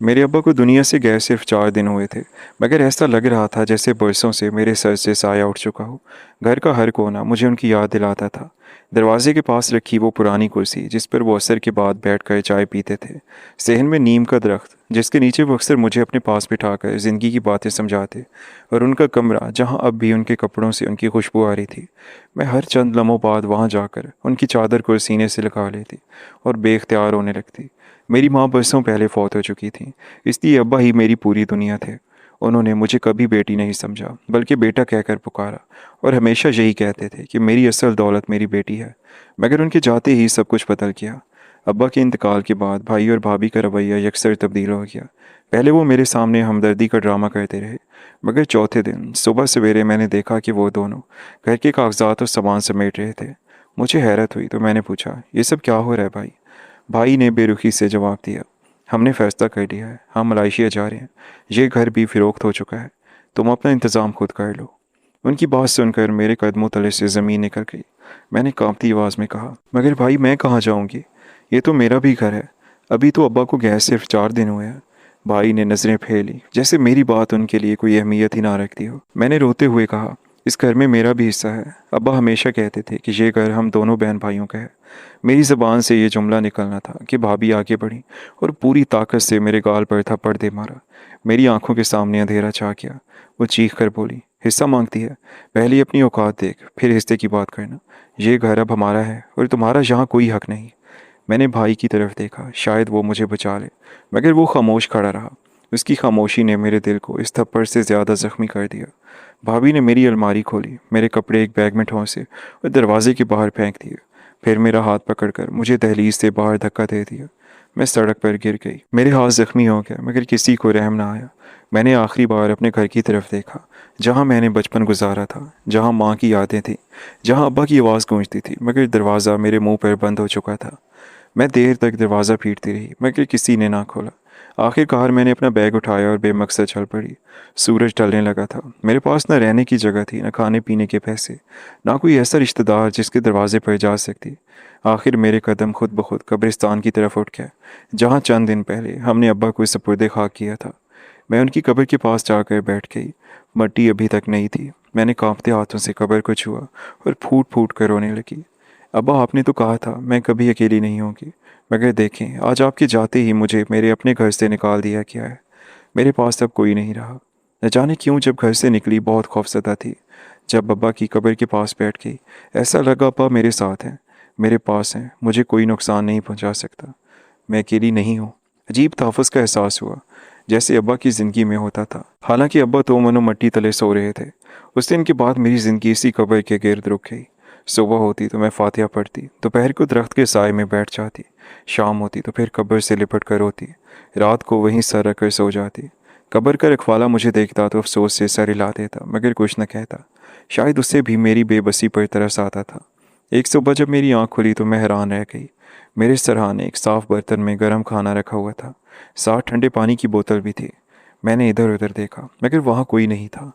मेरे अब्बा को दुनिया से गए सिर्फ 4 दिन हुए थे, मगर ऐसा लग रहा था जैसे बरसों से मेरे सर से साया उठ चुका हो। घर का हर कोना मुझे उनकी याद दिलाता था। दरवाजे के पास रखी वो पुरानी कुर्सी जिस पर वो असर के बाद बैठकर चाय पीते थे। सहन में नीम का दरख्त जिसके नीचे वो अक्सर मुझे अपने पास बिठाकर ज़िंदगी की बातें समझाते। और उनका कमरा जहाँ अब भी उनके कपड़ों से उनकी खुशबू आ रही थी। मैं हर चंद लम्हों बाद वहाँ जाकर उनकी चादर को सीने से लगा लेती और बेख्तियार होने लगती। मेरी माँ बरसों पहले फौत हो चुकी थी, इसलिए अब्बा ही मेरी पूरी दुनिया थे। उन्होंने मुझे कभी बेटी नहीं समझा, बल्कि बेटा कहकर पुकारा, और हमेशा यही कहते थे कि मेरी असल दौलत मेरी बेटी है। मगर उनके जाते ही सब कुछ बदल गया। अब्बा के इंतकाल के बाद भाई और भाभी का रवैया यकसर तब्दील हो गया। पहले वो मेरे सामने हमदर्दी का ड्रामा करते रहे, मगर चौथे दिन सुबह सवेरे मैंने देखा कि वो दोनों घर के कागजात और सामान समेट रहे थे। मुझे हैरत हुई तो मैंने पूछा, ये सब क्या हो रहा है भाई? भाई ने बेरुखी से जवाब दिया, हमने फैसला कर लिया है, हम मलाइशिया जा रहे हैं। ये घर भी फ़रोख्त हो चुका है, तुम अपना इंतज़ाम खुद कर लो। उनकी बात सुनकर मेरे कदमों तले से ज़मीन निकल गई। मैंने कांपती आवाज़ में कहा, मगर भाई मैं कहाँ जाऊँगी? ये तो मेरा भी घर है। अभी तो अब्बा को गए सिर्फ 4 दिन हुए हैं। भाई ने नज़रें फेरी, जैसे मेरी बात उनके लिए कोई अहमियत ही ना रखती हो। मैंने रोते हुए कहा, इस घर में मेरा भी हिस्सा है। अब्बा हमेशा कहते थे कि ये घर हम दोनों बहन भाइयों का है। मेरी ज़बान से ये जुमला निकलना था कि भाभी आगे बढ़ी और पूरी ताकत से मेरे गाल पर थप्पड़ दे मारा। मेरी आंखों के सामने अंधेरा छा गया। वो चीख कर बोली, हिस्सा मांगती है? पहले अपनी औकात देख, फिर हिस्से की बात करना। ये घर अब हमारा है और तुम्हारा यहाँ कोई हक नहीं। मैंने भाई की तरफ देखा, शायद वो मुझे बचा ले, मगर वो खामोश खड़ा रहा। उसकी खामोशी ने मेरे दिल को इस थप्पड़ से ज़्यादा ज़ख्मी कर दिया। भाभी ने मेरी अलमारी खोली, मेरे कपड़े एक बैग में ठौंसे और दरवाजे के बाहर फेंक दिए। फिर मेरा हाथ पकड़कर मुझे दहलीज से बाहर धक्का दे दिया। मैं सड़क पर गिर गई। मेरे हाथ जख्मी हो गया, मगर किसी को रहम ना आया। मैंने आखिरी बार अपने घर की तरफ देखा, जहाँ मैंने बचपन गुजारा था, जहाँ माँ की यादें थीं, जहाँ अब्बा की आवाज़ गूंजती थी, मगर दरवाज़ा मेरे मुंह पर बंद हो चुका था। मैं देर तक दरवाज़ा पीटती रही, मगर किसी ने ना खोला। आखिरकार मैंने अपना बैग उठाया और बेमकसद चल पड़ी। सूरज ढलने लगा था। मेरे पास न रहने की जगह थी, न खाने पीने के पैसे, ना कोई ऐसा रिश्तेदार जिसके दरवाजे पर जा सकती। आखिर मेरे कदम खुद ब खुद कब्रिस्तान की तरफ उठ गया, जहाँ चंद दिन पहले हमने अब्बा को सुपुर्द खाक किया था। मैं उनकी कब्र के पास जाकर बैठ गई। मट्टी अभी तक नहीं थी। मैंने कांपते हाथों से कब्र को छुआ और फूट फूट कर रोने लगी। अब्बा, आपने तो कहा था मैं कभी अकेली नहीं होंगी, मगर देखें, आज आपके जाते ही मुझे मेरे अपने घर से निकाल दिया गया है। मेरे पास अब कोई नहीं रहा। न जाने क्यों जब घर से निकली बहुत खौफजदा थी। जब अब्बा की कब्र के पास बैठ गई, ऐसा लगा अब्बा मेरे साथ हैं, मेरे पास हैं, मुझे कोई नुकसान नहीं पहुंचा सकता। मैं अकेली नहीं हूँ। अजीब तहफ़्फ़ुज़ का एहसास हुआ, जैसे अब्बा की ज़िंदगी में होता था। हालांकि अब्बा तो मनो मट्टी तले सो रहे थे। उस दिन के बाद मेरी ज़िंदगी इसी कब्र के गिर्द रुक गई। सुबह होती तो मैं फातिहा पढ़ती, दोपहर को दरख्त के साए में बैठ जाती, शाम होती तो फिर कब्र से लिपट कर रोती, रात को वहीं सर रख कर सो जाती। कब्र का रखवाला मुझे देखता तो अफसोस से सर हिला देता, मगर कुछ न कहता। शायद उससे भी मेरी बेबसी पर तरस आता था। एक सुबह जब मेरी आंख खुली तो मैं हैरान रह गई। मेरे सरहाने एक साफ बर्तन में गर्म खाना रखा हुआ था, साथ ठंडे पानी की बोतल भी थी। मैंने इधर उधर देखा, मगर वहाँ कोई नहीं था।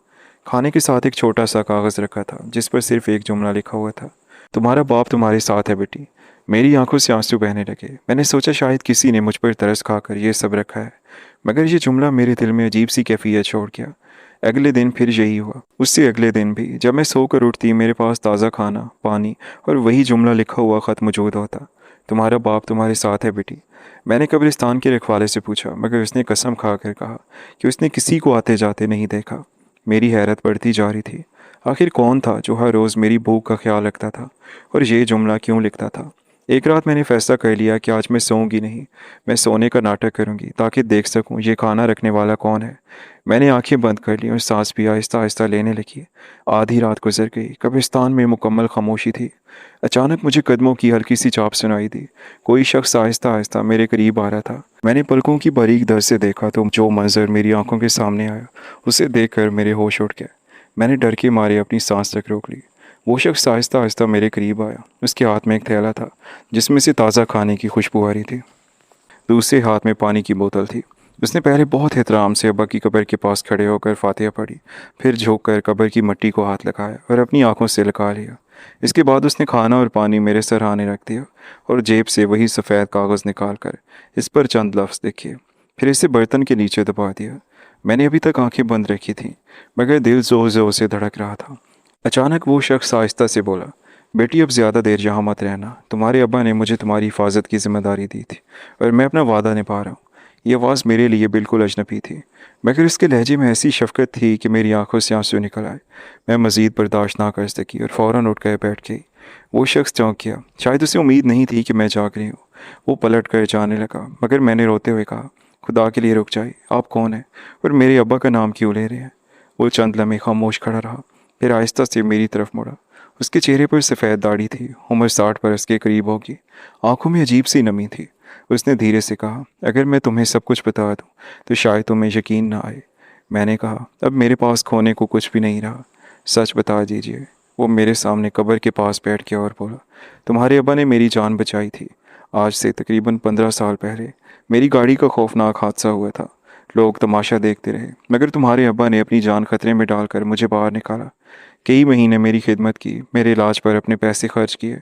खाने के साथ एक छोटा सा कागज़ रखा था, जिस पर सिर्फ एक जुमला लिखा हुआ था, तुम्हारा बाप तुम्हारे साथ है बेटी। मेरी आंखों से आंसू बहने लगे। मैंने सोचा शायद किसी ने मुझ पर तरस खाकर ये सब रखा है, मगर ये जुमला मेरे दिल में अजीब सी कैफियत छोड़ गया। अगले दिन फिर यही हुआ। उससे अगले दिन भी जब मैं सोकर उठती, मेरे पास ताज़ा खाना, पानी और वही जुमला लिखा हुआ ख़त मौजूद होता, तुम्हारा बाप तुम्हारे साथ है बेटी। मैंने कब्रिस्तान के रखवाले से पूछा, मगर उसने कसम खाकर कहा कि उसने किसी को आते जाते नहीं देखा। मेरी हैरत बढ़ती जा रही थी। आखिर कौन था जो हर रोज़ मेरी भूख का ख्याल रखता था और ये जुमला क्यों लिखता था? एक रात मैंने फैसला कर लिया कि आज मैं सोऊंगी नहीं, मैं सोने का नाटक करूंगी ताकि देख सकूं ये खाना रखने वाला कौन है। मैंने आंखें बंद कर ली और सांस भी आहिस्ता आहिस्ता लेने लगी। आधी रात गुजर गई। कब्रिस्तान में मुकम्मल खामोशी थी। अचानक मुझे कदमों की हल्की सी चाप सुनाई दी। कोई शख्स आहिस्ता आहिस्ता मेरे करीब आ रहा था। मैंने पलकों की बारीक दर से देखा तो जो मंजर मेरी आंखों के सामने आया, उसे देखकर मेरे होश उड़ गए। मैंने डर के मारे अपनी सांस तक रोक ली। वो शख्स आहिस्ता आहिस्ता मेरे करीब आया। उसके हाथ में एक थैला था, जिसमें से ताज़ा खाने की खुशबू आ रही थी। दूसरे हाथ में पानी की बोतल थी। उसने पहले बहुत एहतराम से अब्बा की कब्र के पास खड़े होकर फातिहा पढ़ी, फिर झुक कर कब्र की मिट्टी को हाथ लगाया और अपनी आंखों से लगा लिया। इसके बाद उसने खाना और पानी मेरे सरहाने रख दिया और जेब से वही सफ़ेद कागज़ निकाल कर इस पर चंद लफ्ज़ लिखे। फिर इसे बर्तन के नीचे दबा दिया। मैंने अभी तक आंखें बंद रखी थीं, मगर दिल ज़ोर ज़ोर से धड़क रहा था। अचानक वो शख्स आहिस्ता से बोला, बेटी अब ज़्यादा देर यहाँ मत रहना। तुम्हारे अब्बा ने मुझे तुम्हारी हिफाजत की जिम्मेदारी दी थी और मैं अपना वादा निभा रहा हूँ। ये आवाज़ मेरे लिए बिल्कुल अजनबी थी, मगर इसके लहजे में ऐसी शफकत थी कि मेरी आंखों से आंसू निकल आए। मैं मज़ीद बर्दाश्त ना कर सकी और फ़ौरन उठ कर बैठ गई। वो शख्स चौंक गया। शायद उसे उम्मीद नहीं थी कि मैं जाग रही हूँ। वो पलट कर जाने लगा, मगर मैंने रोते हुए कहा, खुदा के लिए रुक जाए, आप कौन हैं और मेरे अब्बा का नाम क्यों ले रहे हैं? वो चंद लम्हे खामोश खड़ा रहा, फिर आहिस्ता से मेरी तरफ मुड़ा। उसके चेहरे पर सफ़ेद दाढ़ी थी, उम्र 60 बरस के करीब होगी। आंखों में अजीब सी नमी थी। उसने धीरे से कहा, अगर मैं तुम्हें सब कुछ बता दूं तो शायद तुम्हें यकीन ना आए। मैंने कहा, अब मेरे पास खोने को कुछ भी नहीं रहा, सच बता दीजिए। वो मेरे सामने कब्र के पास बैठ गया और बोला, तुम्हारे अब्बा ने मेरी जान बचाई थी। आज से तकरीबन 15 साल पहले मेरी गाड़ी का खौफनाक हादसा हुआ था। लोग तमाशा देखते रहे, मगर तुम्हारे अब्बा ने अपनी जान खतरे में डालकर मुझे बाहर निकाला। कई महीने मेरी खिदमत की, मेरे इलाज पर अपने पैसे खर्च किए।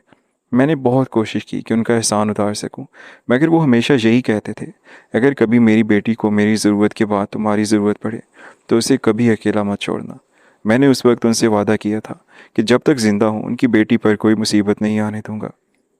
मैंने बहुत कोशिश की कि उनका एहसान उतार सकूं, मगर वो हमेशा यही कहते थे, अगर कभी मेरी बेटी को मेरी ज़रूरत के बाद तुम्हारी ज़रूरत पड़े तो उसे कभी अकेला मत छोड़ना। मैंने उस वक्त उनसे वादा किया था कि जब तक ज़िंदा हूँ उनकी बेटी पर कोई मुसीबत नहीं आने दूंगा।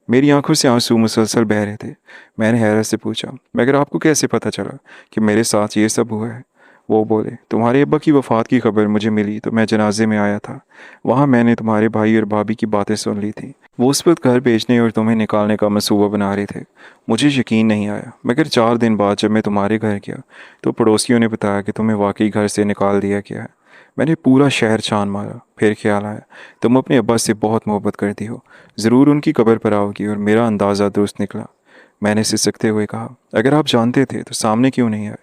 मेरी आंखों से आंसू मुसलसल बह रहे थे। मैंने हैरत से पूछा, मगर आपको कैसे पता चला कि मेरे साथ ये सब हुआ है? वो बोले, तुम्हारे अब्बा की वफ़ात की खबर मुझे मिली तो मैं जनाजे में आया था। वहाँ मैंने तुम्हारे भाई और भाभी की बातें सुन ली थी। वो उस वक्त घर भेजने और तुम्हें निकालने का मंसूबा बना रहे थे। मुझे यकीन नहीं आया, मगर 4 दिन बाद जब मैं तुम्हारे घर गया तो पड़ोसियों ने बताया कि तुम्हें वाकई घर से निकाल दिया गया है। मैंने पूरा शहर छान मारा, फिर ख्याल आया तुम अपने अब्बा से बहुत मोहब्बत करती हो, ज़रूर उनकी कब्र पर आओगी, और मेरा अंदाज़ा दुरुस्त निकला। मैंने सिसकते हुए कहा, अगर आप जानते थे तो सामने क्यों नहीं आए?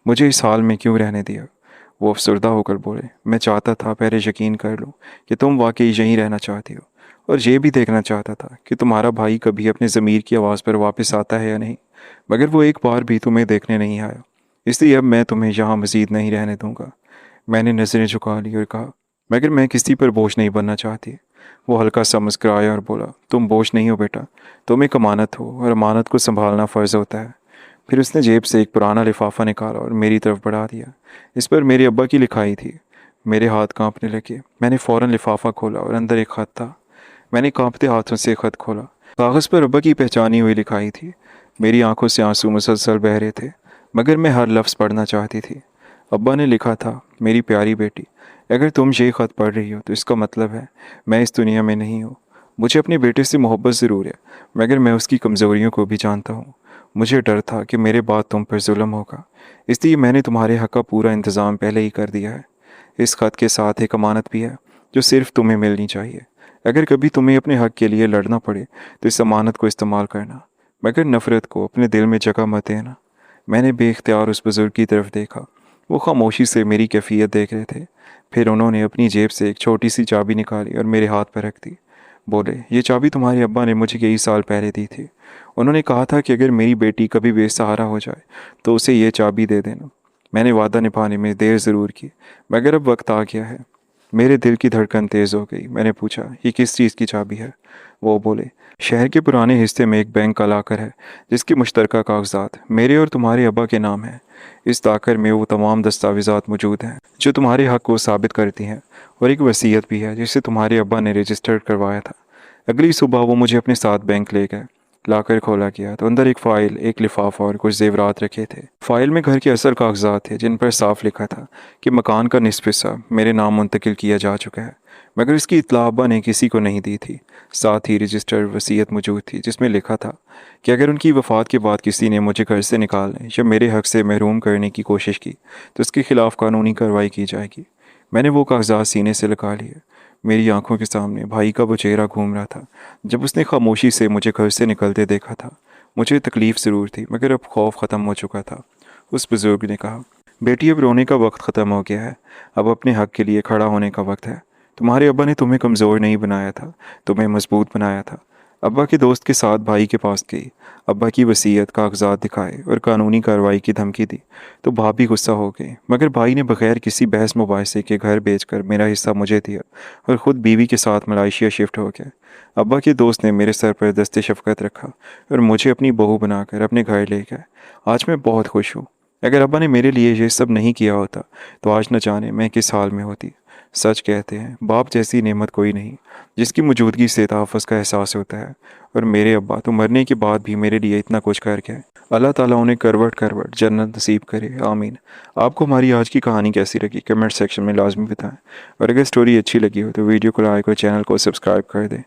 मुझे इस हाल में क्यों रहने दिया? वो अफसरदा होकर बोले, मैं चाहता था पहले यकीन कर लूँ कि तुम वाकई यहीं रहना चाहती हो, और ये भी देखना चाहता था कि तुम्हारा भाई कभी अपने ज़मीर की आवाज़ पर वापस आता है या नहीं, मगर वो एक बार भी तुम्हें देखने नहीं आया। इसलिए अब मैं तुम्हें यहाँ मज़ीद नहीं रहने दूँगा। मैंने नज़रें झुका ली और कहा, मगर मैं किसी पर बोझ नहीं बनना चाहती। वो हल्का सा मुस्कुराया और बोला, तुम बोझ नहीं हो बेटा, तुम एक अमानत हो और अमानत को संभालना फ़र्ज़ होता है। फिर उसने जेब से एक पुराना लिफाफा निकाला और मेरी तरफ बढ़ा दिया। इस पर मेरे अब्बा की लिखाई थी। मेरे हाथ कांपने लगे। मैंने फ़ौरन लिफाफा खोला और अंदर एक ख़त था। मैंने कांपते हाथों से ख़त खोला। कागज़ पर अब्बा की पहचानी हुई लिखाई थी। मेरी आंखों से आंसू मुसलसल बह रहे थे, मगर मैं हर लफ्ज़ पढ़ना चाहती थी। अब्बा ने लिखा था, मेरी प्यारी बेटी, अगर तुम ये ख़त पढ़ रही हो तो इसका मतलब है मैं इस दुनिया में नहीं हूँ। मुझे अपने बेटे से मोहब्बत ज़रूर है, मगर मैं उसकी कमज़ोरियों को भी जानता हूँ। मुझे डर था कि मेरे बाद तुम पर जुल्म होगा, इसलिए मैंने तुम्हारे हक़ का पूरा इंतज़ाम पहले ही कर दिया है। इस ख़त के साथ एक अमानत भी है जो सिर्फ़ तुम्हें मिलनी चाहिए। अगर कभी तुम्हें अपने हक़ के लिए लड़ना पड़े तो इस अमानत को इस्तेमाल करना, मगर नफ़रत को अपने दिल में जगह मत देना। मैंने बेख्तियार उस बुज़ुर्ग की तरफ देखा। वो खामोशी से मेरी कैफियत देख रहे थे। फिर उन्होंने अपनी जेब से एक छोटी सी चाबी निकाली और मेरे हाथ पर रख दी। बोले, ये चाबी तुम्हारे अब्बा ने मुझे कई साल पहले दी थी। उन्होंने कहा था कि अगर मेरी बेटी कभी बेसहारा हो जाए तो उसे ये चाबी दे देना। मैंने वादा निभाने में देर ज़रूर की, मगर अब वक्त आ गया है। मेरे दिल की धड़कन तेज़ हो गई। मैंने पूछा, ये किस चीज़ की चाबी है? वो बोले, शहर के पुराने हिस्से में एक बैंक का लाकर है जिसके मुश्तरका कागजात मेरे और तुम्हारे अब्बा के नाम हैं। इस लाकर में वो तमाम दस्तावेज़ात मौजूद हैं जो तुम्हारे हक़ को साबित करती हैं, और एक वसीयत भी है जिसे तुम्हारे अब्बा ने रजिस्टर करवाया था। अगली सुबह वो मुझे अपने साथ बैंक ले गए। लाकर खोला गया तो अंदर एक फ़ाइल, एक लिफाफा और कुछ ज़ेवरात रखे थे। फ़ाइल में घर के असल कागजात थे जिन पर साफ लिखा था कि मकान का निस्फ़ हिस्सा मेरे नाम मुंतकिल किया जा चुका है, मगर इसकी इत्तला अब्बा ने किसी को नहीं दी थी। साथ ही रजिस्टर वसीयत मौजूद थी जिसमें लिखा था कि अगर उनकी वफ़ात के बाद किसी ने मुझे घर से निकालने या मेरे हक़ से महरूम करने की कोशिश की तो उसके खिलाफ़ कानूनी कार्रवाई की जाएगी। मैंने वो कागजात सीने से लगा लिए। मेरी आंखों के सामने भाई का वो चेहरा घूम रहा था जब उसने खामोशी से मुझे घर से निकलते देखा था। मुझे तकलीफ़ ज़रूर थी, मगर अब खौफ ख़त्म हो चुका था। उस बुज़ुर्ग ने कहा, बेटी अब रोने का वक्त ख़त्म हो गया है, अब अपने हक़ के लिए खड़ा होने का वक्त है। तुम्हारे अब्बा ने तुम्हें कमज़ोर नहीं बनाया था, तुम्हें मजबूत बनाया था। अब्बा के दोस्त के साथ भाई के पास गई, अब्बा की वसीयत, कागजात दिखाए और कानूनी कार्रवाई की धमकी दी तो भाभी गुस्सा हो गई, मगर भाई ने बगैर किसी बहस मुबाहिसे के घर भेजकर मेरा हिस्सा मुझे दिया और ख़ुद बीवी के साथ मलेशिया शिफ्ट हो गया। अब्बा के दोस्त ने मेरे सर पर दस्ते शफ़क़त रखा और मुझे अपनी बहू बनाकर अपने घर ले गए। आज मैं बहुत खुश हूँ। अगर अब्बा ने मेरे लिए ये सब नहीं किया होता तो आज न जाने मैं किस हाल में होती। सच कहते हैं बाप जैसी नेमत कोई नहीं जिसकी मौजूदगी से तहफ़्फ़ुज़ का एहसास होता है। और मेरे अब्बा तो मरने के बाद भी मेरे लिए इतना कुछ कर गए। अल्लाह ताला उन्हें करवट करवट जन्नत नसीब करे, आमीन। आपको हमारी आज की कहानी कैसी लगी कमेंट सेक्शन में लाजमी बताएं। और अगर स्टोरी अच्छी लगी हो तो वीडियो को लाइक और चैनल को सब्सक्राइब कर दें।